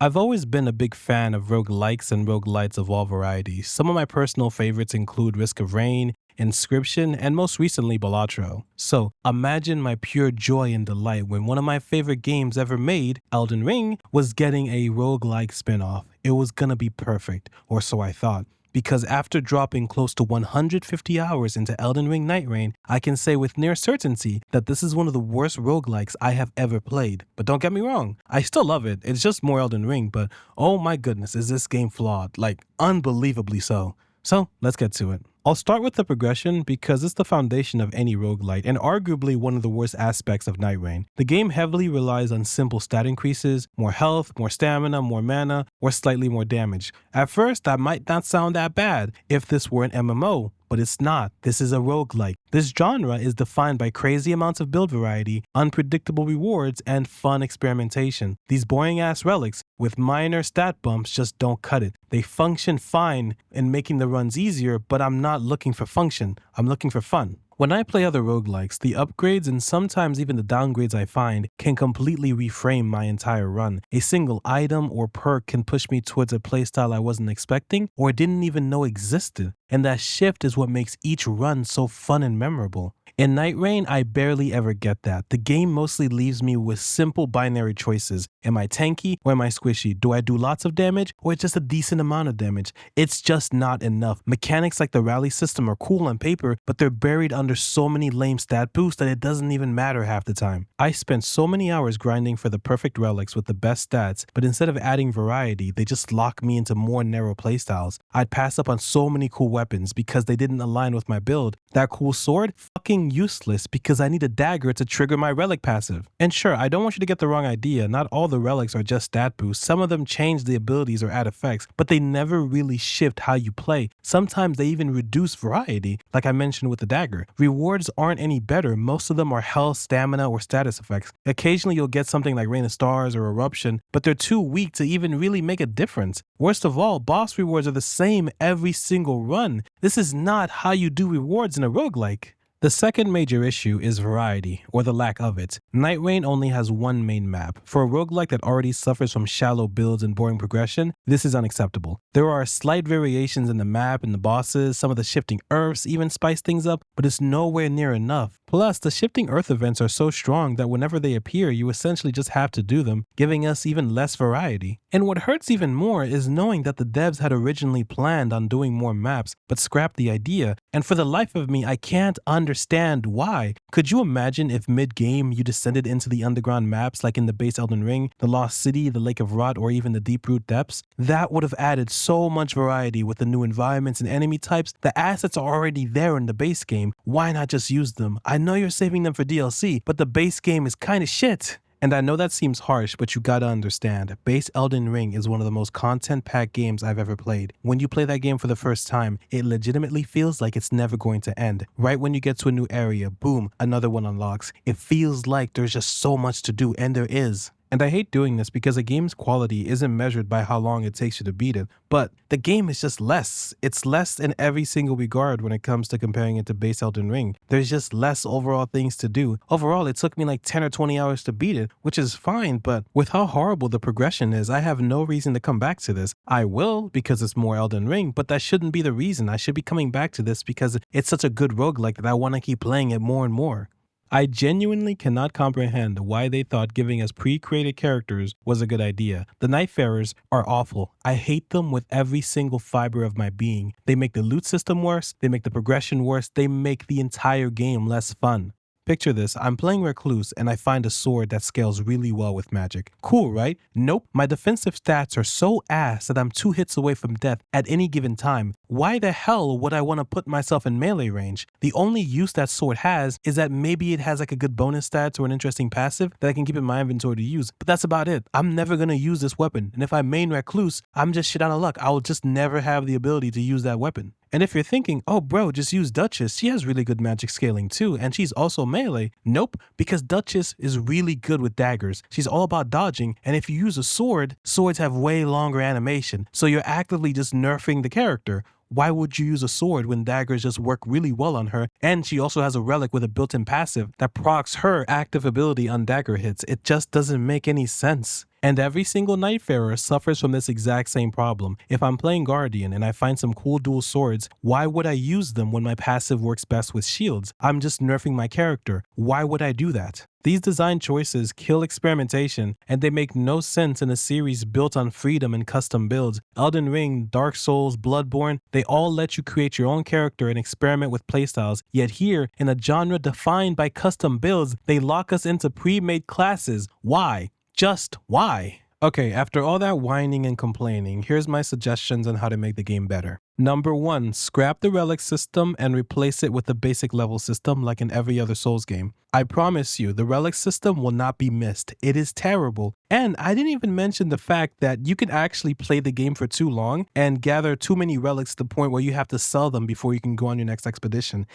I've always been a big fan of roguelikes and roguelites of all varieties. Some of my personal favorites include Risk of Rain, Inscription, and most recently Balatro. So imagine my pure joy and delight when one of my favorite games ever made, Elden Ring, was getting a roguelike spin-off. It was gonna be perfect, or so I thought. Because after dropping close to 150 hours into Elden Ring Nightreign, I can say with near certainty that this is one of the worst roguelikes I have ever played. But don't get me wrong, I still love it. It's just more Elden Ring, but oh my goodness, is this game flawed? Like, unbelievably so. So, let's get to it. I'll start with the progression because it's the foundation of any roguelite and arguably one of the worst aspects of Nightreign. The game heavily relies on simple stat increases, more health, more stamina, more mana, or slightly more damage. At first, that might not sound that bad if this were an MMO, but it's not. This is a roguelike. This genre is defined by crazy amounts of build variety, unpredictable rewards, and fun experimentation. These boring ass relics with minor stat bumps just don't cut it. They function fine in making the runs easier, but I'm not looking for function. I'm looking for fun. When I play other roguelikes, the upgrades and sometimes even the downgrades I find can completely reframe my entire run. A single item or perk can push me towards a playstyle I wasn't expecting or didn't even know existed. And that shift is what makes each run so fun and memorable. In Nightreign, I barely ever get that. The game mostly leaves me with simple binary choices. Am I tanky or am I squishy? Do I do lots of damage or just a decent amount of damage? It's just not enough. Mechanics like the rally system are cool on paper, but they're buried under so many lame stat boosts that it doesn't even matter half the time. I spent so many hours grinding for the perfect relics with the best stats, but instead of adding variety, they just lock me into more narrow playstyles. I'd pass up on so many cool weapons because they didn't align with my build. That cool sword? Fucking useless because I need a dagger to trigger my relic passive. And sure, I don't want you to get the wrong idea. Not all the relics are just stat boosts. Some of them change the abilities or add effects, but they never really shift how you play. Sometimes they even reduce variety, like I mentioned with the dagger. Rewards aren't any better. Most of them are health, stamina, or status effects. Occasionally you'll get something like Rain of Stars or Eruption, but they're too weak to even really make a difference. Worst of all, boss rewards are the same every single run. This is not how you do rewards in a roguelike. The second major issue is variety, or the lack of it. Nightreign only has one main map. For a roguelike that already suffers from shallow builds and boring progression, this is unacceptable. There are slight variations in the map and the bosses, some of the shifting earths even spice things up, but it's nowhere near enough. Plus, the shifting earth events are so strong that whenever they appear, you essentially just have to do them, giving us even less variety. And what hurts even more is knowing that the devs had originally planned on doing more maps, but scrapped the idea, and for the life of me, I can't understand why. Could you imagine if mid-game you descended into the underground maps like in the base Elden Ring, the Lost City, the Lake of Rot, or even the Deep-Root Depths? That would have added so much variety with the new environments and enemy types. The assets are already there in the base game. Why not just use them? I know you're saving them for DLC, but the base game is kinda shit. And I know that seems harsh, but you gotta understand, base Elden Ring is one of the most content-packed games I've ever played. When you play that game for the first time, it legitimately feels like it's never going to end. Right when you get to a new area, boom, another one unlocks. It feels like there's just so much to do, and there is. And I hate doing this because a game's quality isn't measured by how long it takes you to beat it, but the game is just less. It's less in every single regard when it comes to comparing it to base Elden Ring. There's just less overall things to do. Overall, it took me like 10 or 20 hours to beat it, which is fine, but with how horrible the progression is, I have no reason to come back to this. I will because it's more Elden Ring, but that shouldn't be the reason. I should be coming back to this because it's such a good roguelike that I want to keep playing it more and more. I genuinely cannot comprehend why they thought giving us pre-created characters was a good idea. The Nightfarers are awful. I hate them with every single fiber of my being. They make the loot system worse, they make the progression worse, they make the entire game less fun. Picture this, I'm playing Recluse and I find a sword that scales really well with magic. Cool, right? Nope, my defensive stats are so ass that I'm 2 hits away from death at any given time. Why the hell would I want to put myself in melee range? The only use that sword has is that maybe it has like a good bonus stats or an interesting passive that I can keep in my inventory to use, but that's about it. I'm never going to use this weapon, and if I main Recluse, I'm just shit out of luck. I will just never have the ability to use that weapon. And if you're thinking, oh bro, just use Duchess, she has really good magic scaling too, and she's also melee. Nope, because Duchess is really good with daggers. She's all about dodging, and if you use a sword, swords have way longer animation, so you're actively just nerfing the character. Why would you use a sword when daggers just work really well on her? And she also has a relic with a built-in passive that procs her active ability on dagger hits. It just doesn't make any sense. And every single Nightfarer suffers from this exact same problem. If I'm playing Guardian and I find some cool dual swords, why would I use them when my passive works best with shields? I'm just nerfing my character. Why would I do that? These design choices kill experimentation, and they make no sense in a series built on freedom and custom builds. Elden Ring, Dark Souls, Bloodborne, they all let you create your own character and experiment with playstyles. Yet here, in a genre defined by custom builds, they lock us into pre-made classes. Why? Just why? Okay, after all that whining and complaining, here's my suggestions on how to make the game better. Number 1, scrap the relic system and replace it with the basic level system like in every other Souls game. I promise you, the relic system will not be missed. It is terrible. And I didn't even mention the fact that you can actually play the game for too long and gather too many relics to the point where you have to sell them before you can go on your next expedition.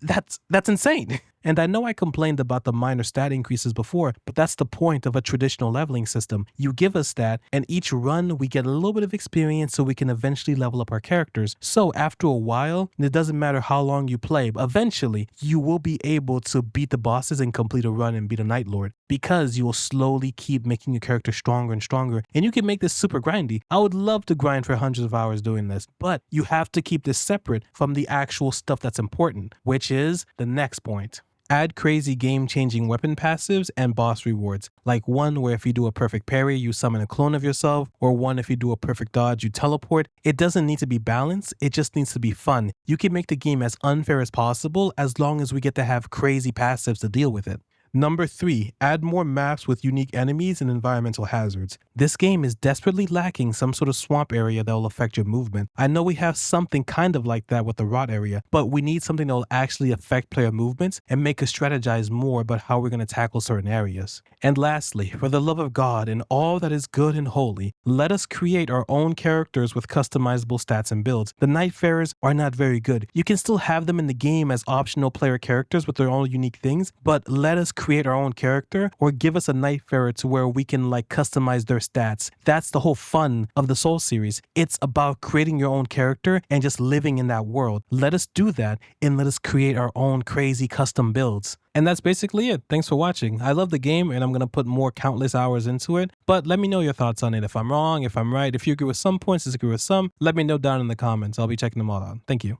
That's insane. And I know I complained about the minor stat increases before, but that's the point of a traditional leveling system. You give us that, and each run we get a little bit of experience so we can eventually level up our characters. So after a while, it doesn't matter how long you play, but eventually you will be able to beat the bosses and complete a run and beat a Night Lord, because you will slowly keep making your character stronger and stronger, and you can make this super grindy. I would love to grind for hundreds of hours doing this, but you have to keep this separate from the actual stuff that's important, which is the next point. Add crazy game-changing weapon passives and boss rewards, like one where if you do a perfect parry, you summon a clone of yourself, or one if you do a perfect dodge, you teleport. It doesn't need to be balanced, it just needs to be fun. You can make the game as unfair as possible as long as we get to have crazy passives to deal with it. Number 3, add more maps with unique enemies and environmental hazards. This game is desperately lacking some sort of swamp area that will affect your movement. I know we have something kind of like that with the rot area, but we need something that will actually affect player movements and make us strategize more about how we're going to tackle certain areas. And lastly, for the love of God and all that is good and holy, let us create our own characters with customizable stats and builds. The Nightfarers are not very good. You can still have them in the game as optional player characters with their own unique things, but let us create our own character, or give us a Nightfarer to where we can like customize their stats. That's the whole fun of the Soul series. It's about creating your own character and just living in that world. Let us do that, and let us create our own crazy custom builds. And that's basically it. Thanks for watching. I love the game and I'm going to put more countless hours into it, but let me know your thoughts on it. If I'm wrong, if I'm right, if you agree with some points, disagree with some, let me know down in the comments. I'll be checking them all out. Thank you.